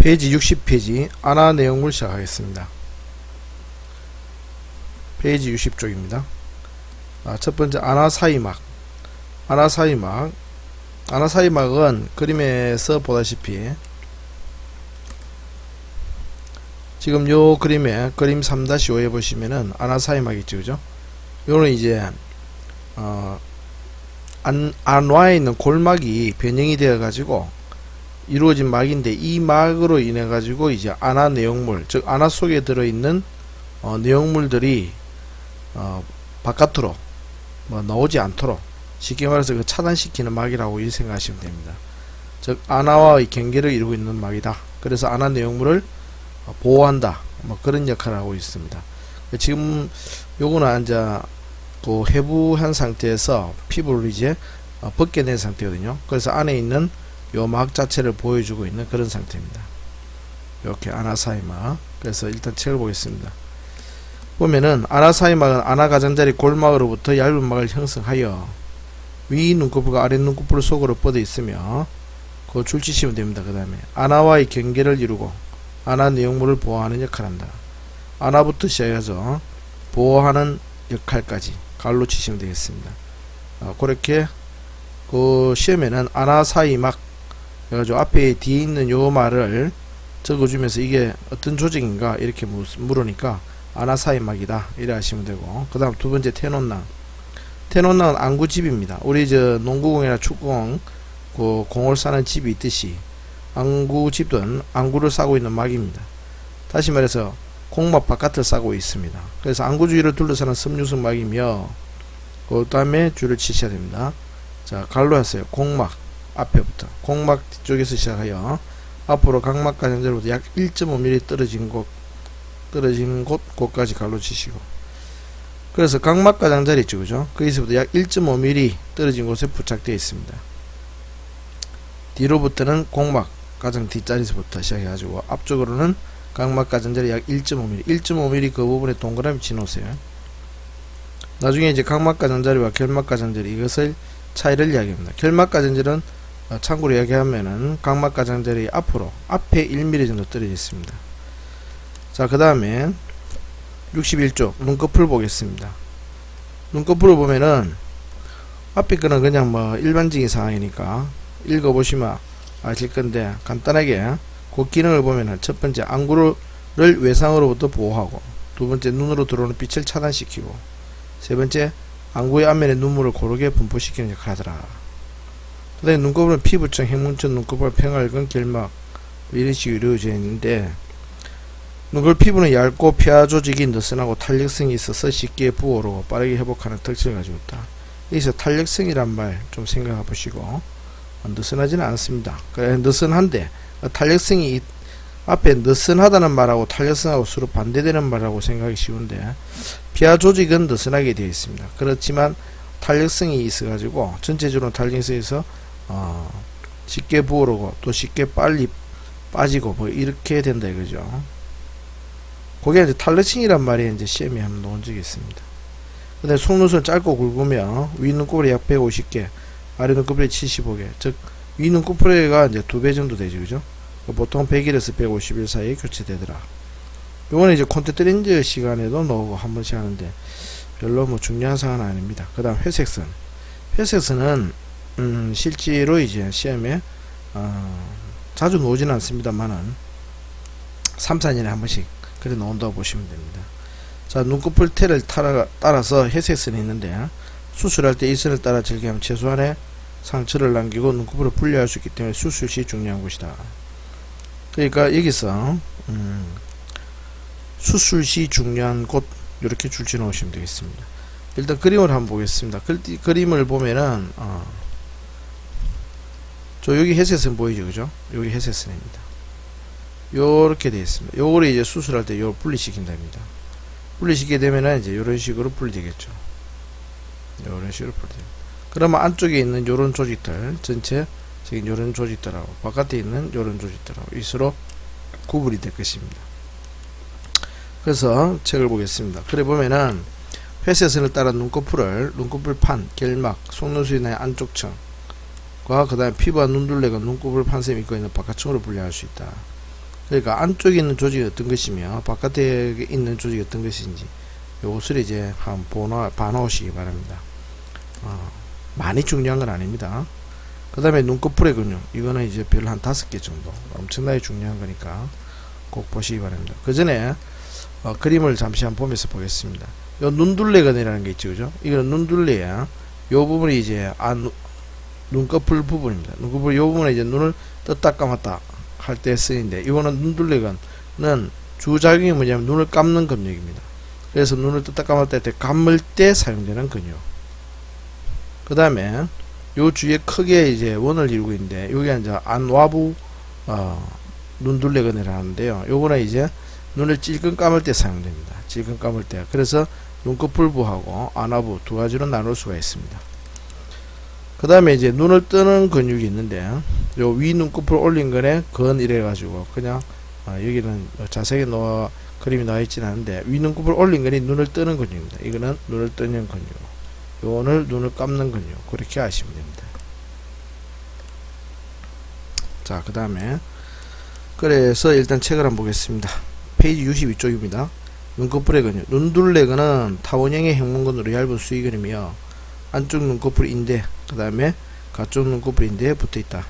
페이지 60페이지 안화 내용물 시작하겠습니다. 페이지 60쪽입니다. 첫 번째 안화 사이막. 안화 사이막은 그림에서 보다시피 지금 요 그림에 그림 3-5에 보시면은 안화 사이막이 있죠, 그죠? 요는 이제 안화에 있는 골막이 변형이 되어 가지고 이루어진 막인데, 이 막으로 인해 가지고 이제 안화 내용물, 즉 안화 속에 들어있는 내용물들이 바깥으로 나오지 않도록, 쉽게 말해서 그 차단시키는 막이라고 생각하시면 됩니다. 즉 안화와의 경계를 이루고 있는 막이다. 그래서 안화 내용물을 보호한다, 그런 역할을 하고 있습니다. 지금 요거는 이제 그 해부한 상태에서 피부를 이제 벗겨낸 상태거든요. 그래서 안에 있는 요 막 자체를 보여주고 있는 그런 상태입니다. 이렇게 안화 사이막. 그래서 일단 책을 보겠습니다. 보면은 안화 사이막은 안화 가장자리 골막으로부터 얇은 막을 형성하여 위 눈꺼풀과 아래 눈꺼풀 속으로 뻗어 있으며, 그거 줄치시면 됩니다. 그 다음에 안화와의 경계를 이루고 안화 내용물을 보호하는 역할을 한다. 안화부터 시작해서 보호하는 역할까지 갈로 치시면 되겠습니다. 그렇게 그 시험에는 안화 사이막 그래가지고 앞에 뒤에 있는 요 말을 적어주면서 이게 어떤 조직인가 이렇게 물으니까 안화 사이막이다 이래 하시면 되고, 그 다음 두 번째 태논낭. 태논낭은 안구집입니다. 우리 저 농구공이나 축구공 그 공을 싸는 집이 있듯이 안구집은 안구를 싸고 있는 막입니다. 다시 말해서 공막 바깥을 싸고 있습니다. 그래서 안구 주위를 둘러싸는 섬유성 막이며, 그 다음에 줄을 치셔야 됩니다. 자, 갈로 했어요. 공막 앞에부터 공막 뒤쪽에서 시작하여 앞으로 각막 가장자리부터 약 1.5mm 떨어진 곳까지 갈로 치시고, 그래서 각막 가장자리 있죠, 그죠? 거기서부터 약 1.5mm 떨어진 곳에 부착되어 있습니다. 뒤로부터는 공막 가장 뒷자리에서부터 시작해가지고 앞쪽으로는 각막 가장자리 약 1.5mm 1.5mm 그 부분에 동그라미 치놓으세요. 나중에 이제 각막 가장자리와 결막 가장자리, 이것을 차이를 이야기합니다. 결막 가장자리는 참고로 이야기하면은 각막 가장자리 앞에 1mm 정도 떨어져 있습니다. 자, 그 다음에 61쪽 눈꺼풀 보겠습니다. 눈꺼풀을 보면은 앞에 거는 그냥 일반적인 상황이니까 읽어보시면 아실 건데, 간단하게 그 기능을 보면은 첫 번째 안구를 외상으로부터 보호하고, 두 번째 눈으로 들어오는 빛을 차단시키고, 세 번째 안구의 앞면에 눈물을 고르게 분포시키는 역할을 하더라. 그 다음에 눈꺼풀은 피부층, 행문층, 눈꺼풀, 평활근, 결막 이런 식으로 이루어져 있는데, 눈꺼풀 피부는 얇고 폐하 조직이 느슨하고 탄력성이 있어서 쉽게 부어오르고 빠르게 회복하는 특징을 가지고 있다. 여기서 탄력성이란 말 좀 생각해 보시고, 느슨하지는 않습니다. 그래, 느슨한데 탄력성이 앞에 느슨하다는 말하고 탄력성하고 서로 반대되는 말하고 생각하기 쉬운데, 피하 조직은 느슨하게 되어 있습니다. 그렇지만 탄력성이 있어 가지고 전체적으로 탄력성이 있어 쉽게 부어오르고 또 쉽게 빨리 빠지고 이렇게 된다 이거죠. 그게 이제 탈러칭이란 말이 이제 시험에 한번 나온 적이 있습니다. 근데 속눈썹은 짧고 굵으며 위 눈꺼풀이 약 150개, 아래 눈꺼풀이 75개, 즉 위 눈꺼풀이가 이제 2배 정도 되죠, 그죠? 보통 100일에서 150일 사이에 교체되더라. 요거는 이제 콘택트 렌즈 시간에도 나오고 한 번씩 하는데 별로 중요한 사항은 아닙니다. 그 다음 회색선. 회색선은 실제로 이제 시험에 자주 나오지는 않습니다만은 3-4년에 한 번씩 그래 나온다고 보시면 됩니다. 자, 눈꺼풀 태를 따라서 회색선이 있는데, 수술할 때 이 선을 따라 절개하면 최소한의 상처를 남기고 눈꺼풀을 분리할 수 있기 때문에 수술 시 중요한 곳이다. 그러니까 여기서 수술 시 중요한 곳 이렇게 줄지 놓으시면 되겠습니다. 일단 그림을 한번 보겠습니다. 그림을 보면은 저 여기 회색선 보이죠, 그죠? 여기 회색선입니다. 요렇게 되어 있습니다. 요거를 이제 수술할 때 요 분리시킨답니다. 분리시키게 되면은 이제 요런 식으로 분리되겠죠. 요런 식으로 분리됩니다. 그러면 안쪽에 있는 요런 조직들, 전체 지금 요런 조직들하고 바깥에 있는 요런 조직들하고 이수로 구분이 될 것입니다. 그래서 책을 보겠습니다. 그래 보면은 회색선을 따라 눈꺼풀판, 결막, 속눈썹의 안쪽층과 그 다음에 피부와 눈둘레가 눈꺼풀 판샘이 있고 있는 바깥층으로 분리할 수 있다. 그러니까 안쪽에 있는 조직이 어떤 것이며 바깥에 있는 조직이 어떤 것인지 요것을 이제 한번 봐놓으시기 바랍니다. 많이 중요한 건 아닙니다. 그 다음에 눈꺼풀의 근육, 이거는 이제 별 한 5개 정도, 엄청나게 중요한 거니까 꼭 보시기 바랍니다. 그 전에 그림을 잠시 한번 보면서 보겠습니다. 요 눈둘레근이라는 게 있죠, 그죠? 이거는 눈둘레야. 요 부분이 이제 눈꺼풀 부분입니다. 눈꺼풀 요 부분에 이제 눈을 떴다 감았다 할 때 쓰이는데, 이거는 눈둘레근은 주작용이 뭐냐면 눈을 감는 근육입니다. 그래서 눈을 떴다 감았다 할 때 감을 때 사용되는 근육. 그 다음에 요 주위에 크게 이제 원을 이루고 있는데, 여기가 이제 안와부 눈둘레근이라 하는데요. 요거는 이제 눈을 찔끔 감을 때 사용됩니다. 찔끔 감을 때. 그래서 눈꺼풀부하고 안와부 두 가지로 나눌 수가 있습니다. 그 다음에 이제 눈을 뜨는 근육이 있는데, 요 위 눈꺼풀 올린 거에 건 이래 가지고 그냥 여기는 자세히 그림이 나와 있지는 않은데, 위 눈꺼풀 올린 거니 눈을 뜨는 근육입니다. 이거는 눈을 뜨는 근육, 요거는 눈을 감는 근육, 그렇게 아시면 됩니다. 자, 그 다음에 그래서 일단 책을 한번 보겠습니다. 페이지 62쪽입니다. 눈꺼풀의 근육, 눈둘레근은 타원형의 형문근으로 얇은 수위근이며 안쪽 눈꺼풀 인대, 그 다음에 가쪽 눈꺼풀 인대에 붙어있다.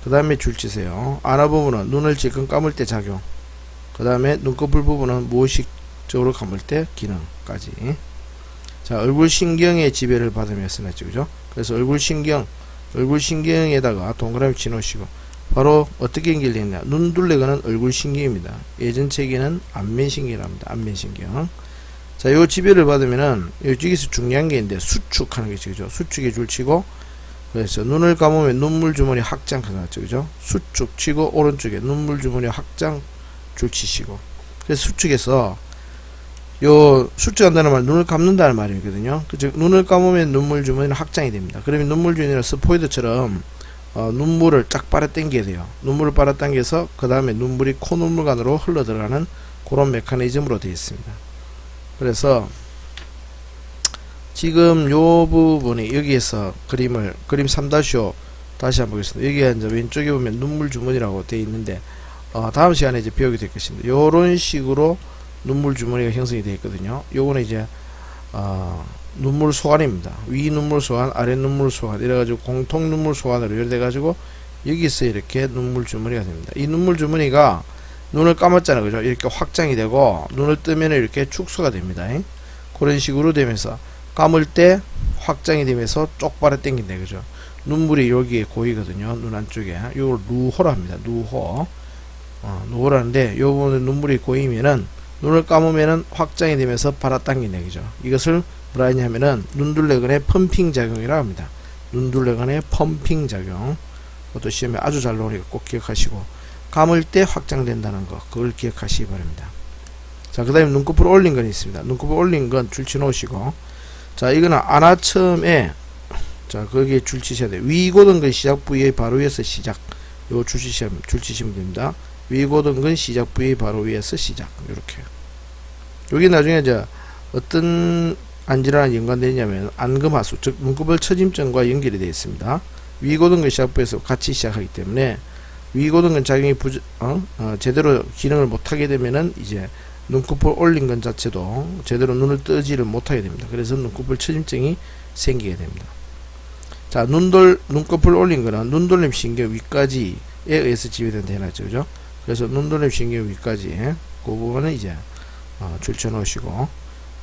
그 다음에 줄치세요. 안아 부분은 눈을 지금 감을 때 작용, 그 다음에 눈꺼풀 부분은 무의식적으로 감을 때 기능까지. 자, 얼굴 신경의 지배를 받으며 쓰냈죠, 그죠? 그래서 얼굴 신경에다가 동그라미 치놓으시고, 바로 어떻게 연결되느냐, 눈둘레근은 얼굴 신경입니다. 예전 책에는 안면신경이랍니다. 안면신경. 자, 요 지배를 받으면은 여기서 중요한 게 있는데, 수축하는 게 있죠, 그죠? 수축에 줄치고, 그래서 눈을 감으면 눈물 주머니 확장 나왔죠, 그죠? 수축 치고 오른쪽에 눈물 주머니 확장 줄치시고. 그래서 수축해서 요 수축한다는 말, 눈을 감는다는 말이거든요. 즉 눈을 감으면 눈물 주머니는 확장이 됩니다. 그러면 눈물 주머니는 스포이드처럼 눈물을 쫙 빨아 당겨야 돼요. 눈물을 빨아 당겨서 그 다음에 눈물이 코눈물관으로 흘러 들어가는 그런 메커니즘으로 되어 있습니다. 그래서 지금 요 부분이 여기에서 그림 3-5 다시 한번 보겠습니다. 여기에 이제 왼쪽에 보면 눈물 주머니라고 되어 있는데, 다음 시간에 이제 배우게 될 것입니다. 요런 식으로 눈물 주머니가 형성이 되어 있거든요. 요거는 이제 눈물 소관입니다. 위 눈물 소관, 아래 눈물 소관, 이래가지고 공통 눈물 소관으로 연결돼가지고 여기서 이렇게 눈물 주머니가 됩니다. 이 눈물 주머니가 눈을 감았잖아요, 그죠? 이렇게 확장이 되고 눈을 뜨면 이렇게 축소가 됩니다. 그런 식으로 되면서 감을 때 확장이 되면서 쪽 빨아 당긴다, 그죠? 눈물이 여기에 고이거든요. 눈 안쪽에. 이걸 누호라 합니다. 누호. 누호라는데, 요 부분에 눈물이 고이면은 눈을 감으면은 확장이 되면서 빨아 당긴다, 그죠? 이것을 뭐라 하냐면은 눈둘레근의 펌핑 작용이라고 합니다. 눈둘레근의 펌핑 작용. 그것도 시험에 아주 잘 나오니까 꼭 기억하시고, 감을 때 확장된다는 거, 그걸 기억하시기 바랍니다. 자, 그 다음에 눈꺼풀 올린 건 있습니다. 눈꺼풀 올린 건 줄치 놓으시고, 자, 이거는 아나첨에, 자, 거기에 줄치셔야 돼요. 위고등근 시작 부위의 바로 위에서 시작. 요 줄치시면 됩니다. 위고등근 시작 부위 바로 위에서 시작. 요렇게. 여기 나중에 이제 어떤 안질환이 연관되냐면 안금하수, 즉 눈꺼풀 처짐증과 연결이 되어 있습니다. 위고등근 시작 부위에서 같이 시작하기 때문에 위고등근 작용이 제대로 기능을 못하게 되면은 이제 눈꺼풀 올린 건 자체도 제대로 눈을 뜨지를 못하게 됩니다. 그래서 눈꺼풀 처짐증이 생기게 됩니다. 자, 눈꺼풀 올린 거는 눈돌림 신경 위까지에 의해서 지배된다 해놨죠, 그죠? 그래서 눈돌림 신경 위까지 그 부분은 이제 줄쳐 놓으시고,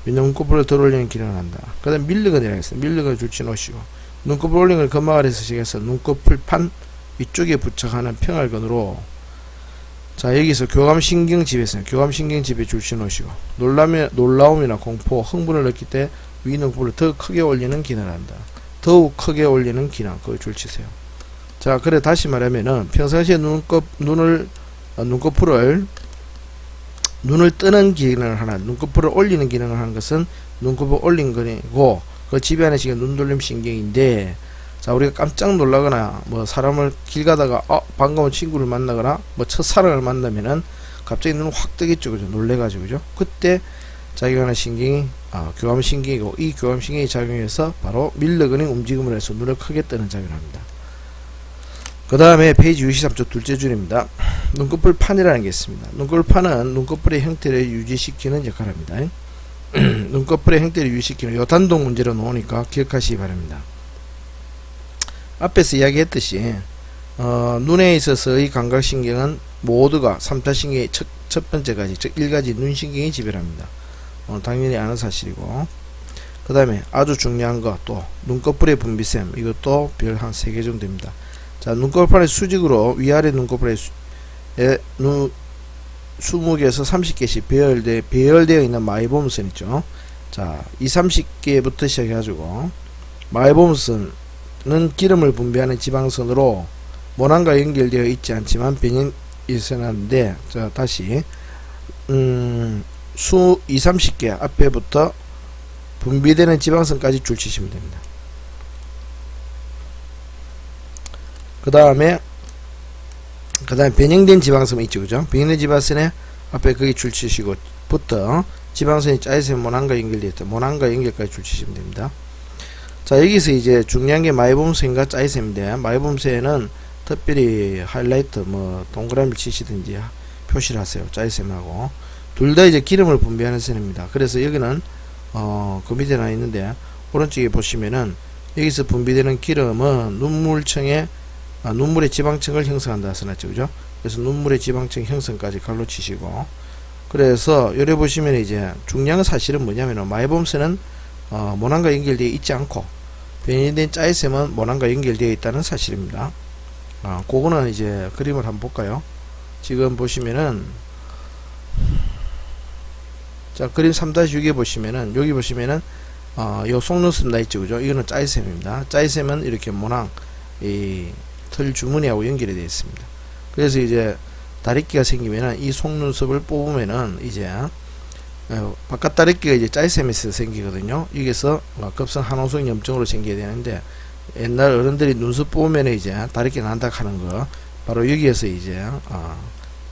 눈꺼풀을 덜 올리는 기능을 한다. 그 다음 밀르건이라고 했어요. 밀르건을 줄쳐 놓으시고, 눈꺼풀 올린 걸 근막 아래에서 시작해서 눈꺼풀판 위쪽에 부착하는 평활근으로, 자, 여기서 교감신경 지배에서 교감신경 지배 줄쳐 놓으시고, 놀라움이나 공포, 흥분을 느낄 때 위 눈꺼풀을 더 크게 올리는 기능을 한다. 더욱 크게 올리는 기능, 그걸 줄치세요. 자, 그래 다시 말하면은 평상시에 눈을 뜨는 기능을 하나, 눈꺼풀을 올리는 기능을 하는 것은 눈꺼풀 올린 거고, 그 지배하는 신경 눈돌림 신경인데, 자, 우리가 깜짝 놀라거나 뭐 사람을 길 가다가 반가운 친구를 만나거나 뭐 첫사랑을 만나면은 갑자기 눈을 확 뜨겠죠, 그죠? 놀래가지고, 그죠? 그때 작용하는 신경이 교감신경이고, 이 교감신경이 작용해서 바로 밀르근이 움직임을 해서 눈을 크게 뜨는 작용을 합니다. 그 그 다음에 페이지 63쪽 둘째 줄입니다. 눈꺼풀 판이라는 게 있습니다. 눈꺼풀 판은 눈꺼풀의 형태를 유지시키는 역할을 합니다. 눈꺼풀의 형태를 유지시키는 요 단독 문제로 나오니까 기억하시기 바랍니다. 앞에서 이야기했듯이 눈에 있어서의 감각신경은 모두가 3차신경의 첫 번째까지, 즉 1가지 눈신경이 지배합니다. 당연히 아는 사실이고, 그 다음에 아주 중요한 거 또 눈꺼풀의 분비샘, 이것도 별 한 3개 정도 됩니다. 자, 눈꺼풀의 수직으로 위아래 눈꺼풀에 20개에서 30개씩 배열되어 있는 마이보음선 있죠. 자, 이 30개부터 시작해가지고, 마이보음선은 기름을 분비하는 지방선으로 모낭과 연결되어 있지 않지만 변형이 일어나는데, 자, 다시 30개 앞에부터 분비되는 지방선까지 줄 치시면 됩니다. 그 다음에 변형된 지방선 있죠, 그죠? 변형된 지방선에 앞에 거기 줄 치시고, 부터 지방선이 짜여서 모낭과 연결되어 있다. 모낭과 연결까지 줄 치시면 됩니다. 자, 여기서 이제 중요한 게 마이보음선과 짜이셈인데, 마이보음선에는 특별히 하이라이트, 동그라미 치시든지 표시를 하세요. 짜이셈하고. 둘 다 이제 기름을 분비하는 선입니다. 그래서 여기는, 그 밑에 나 있는데, 오른쪽에 보시면은, 여기서 분비되는 기름은 눈물의 지방층을 형성한다 써놨죠, 그죠? 그래서 눈물의 지방층 형성까지 갈로 치시고, 그래서 여기 보시면 이제 중요한 사실은 뭐냐면 마이보음선은 모낭과 연결되어 있지 않고 변형된 짜이셈은 모낭과 연결되어 있다는 사실입니다. 그거는 이제 그림을 한번 볼까요? 지금 보시면은, 자, 그림 3-6에 보시면은, 여기 보시면은 요 속눈썹 나 있죠, 그죠? 이거는 짜이셈입니다. 짜이셈은 이렇게 모낭 이 털 주머니하고 연결이 되어 있습니다. 그래서 이제 다리끼가 생기면은 이 속눈썹을 뽑으면은 이제 바깥 다리끼가 이제 짜이셈에서 생기거든요. 여기서 급성 한홍성 염증으로 생겨야 되는데, 옛날 어른들이 눈썹 뽑으면 이제 다리끼 난다 하는 거 바로 여기에서 이제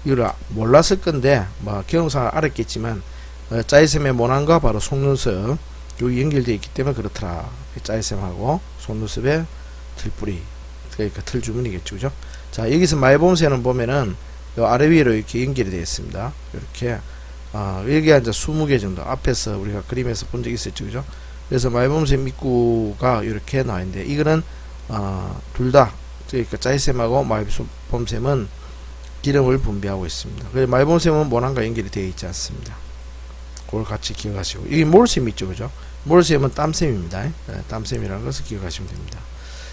이걸 몰랐을 건데 경험상 알았겠지만 짜이셈의 모낭과 바로 속눈썹 여기 연결되어 있기 때문에 그렇더라. 짜이셈하고 속눈썹의 털뿌리, 그러니까 털 주머니겠죠, 그죠? 자, 여기서 마이보음선은 보면은 요 아래 위로 이렇게 연결이 되어 있습니다. 이렇게 여기가 이제 20개 정도 앞에서 우리가 그림에서 본 적이 있었죠, 그죠? 그래서 마이보음선 입구가 이렇게 나와 있는데, 이거는 둘 다, 그러니까 짜이셈하고 마이보음선은 기름을 분비하고 있습니다. 그래서 마이보음선은 모낭과 연결이 되어 있지 않습니다. 그걸 같이 기억하시고, 여기 몰셈 있죠, 그죠? 몰셈은 땀셈입니다. 땀셈이라는 것을 기억하시면 됩니다.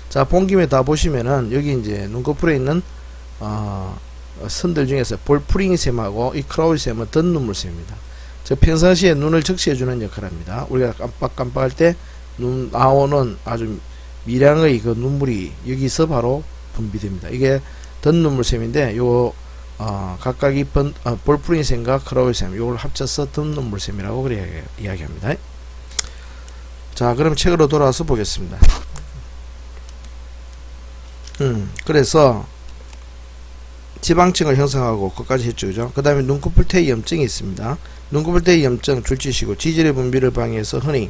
자, 본 김에 다 보시면은 여기 이제 눈꺼풀에 있는 선들 중에서 볼프링sem하고 이 크라우sem은 덧눈물sem입니다. 즉 평상시에 눈을 적시해주는 역할을 합니다. 우리가 깜빡깜빡할 때 눈 나오는 아주 미량의 그 눈물이 여기서 바로 분비됩니다. 이게 덧눈물sem인데 요 각각이 볼프링sem과 크라우sem 요걸 합쳐서 덧눈물sem이라고 그래 이야기합니다. 자, 그럼 책으로 돌아와서 보겠습니다. 그래서 지방층을 형성하고 그까지 했죠, 그죠? 그 다음에 눈꺼풀 태의 염증이 있습니다. 눈꺼풀 태의 염증 줄치시고 지질의 분비를 방해해서 흔히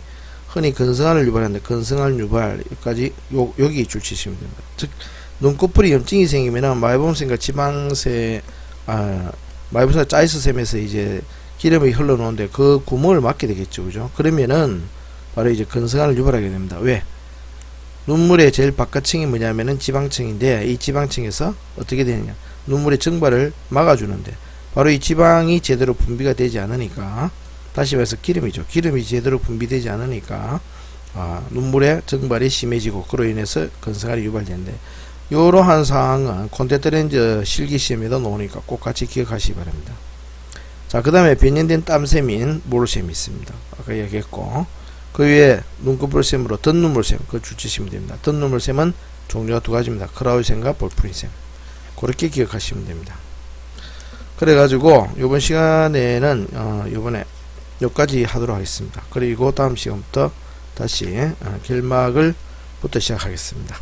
건성환을 유발하는데 건성환 유발 여기까지 여기 줄치시면 됩니다. 즉 눈꺼풀이 염증이 생기면은 마이보음선과 지방세 마이보음선 짜이스셈에서 이제 기름이 흘러나오는데 그 구멍을 막게 되겠죠, 그죠? 그러면은 바로 이제 건성환을 유발하게 됩니다. 왜? 눈물의 제일 바깥층이 뭐냐면은 지방층인데, 이 지방층에서 어떻게 되느냐, 눈물의 증발을 막아주는데 바로 이 지방이 제대로 분비가 되지 않으니까, 다시 말해서 기름이죠. 기름이 제대로 분비되지 않으니까 눈물의 증발이 심해지고 그로 인해서 건성환이 유발되는데, 이러한 사항은 콘택트렌즈 실기시험에도 나오니까 꼭 같이 기억하시기 바랍니다. 자, 그 다음에 변형된 땀샘인 몰셈이 있습니다. 아까 얘기했고, 그 위에 눈꺼풀셈으로 덧눈물셈 그걸 줄치시면 됩니다. 덧눈물셈은 종류가 두 가지입니다. 크라우셈과 볼프링셈. 그렇게 기억하시면 됩니다. 그래가지고 요번 시간에는 요번에 여기까지 하도록 하겠습니다. 그리고 다음 시간부터 다시 결막을 부터 시작하겠습니다.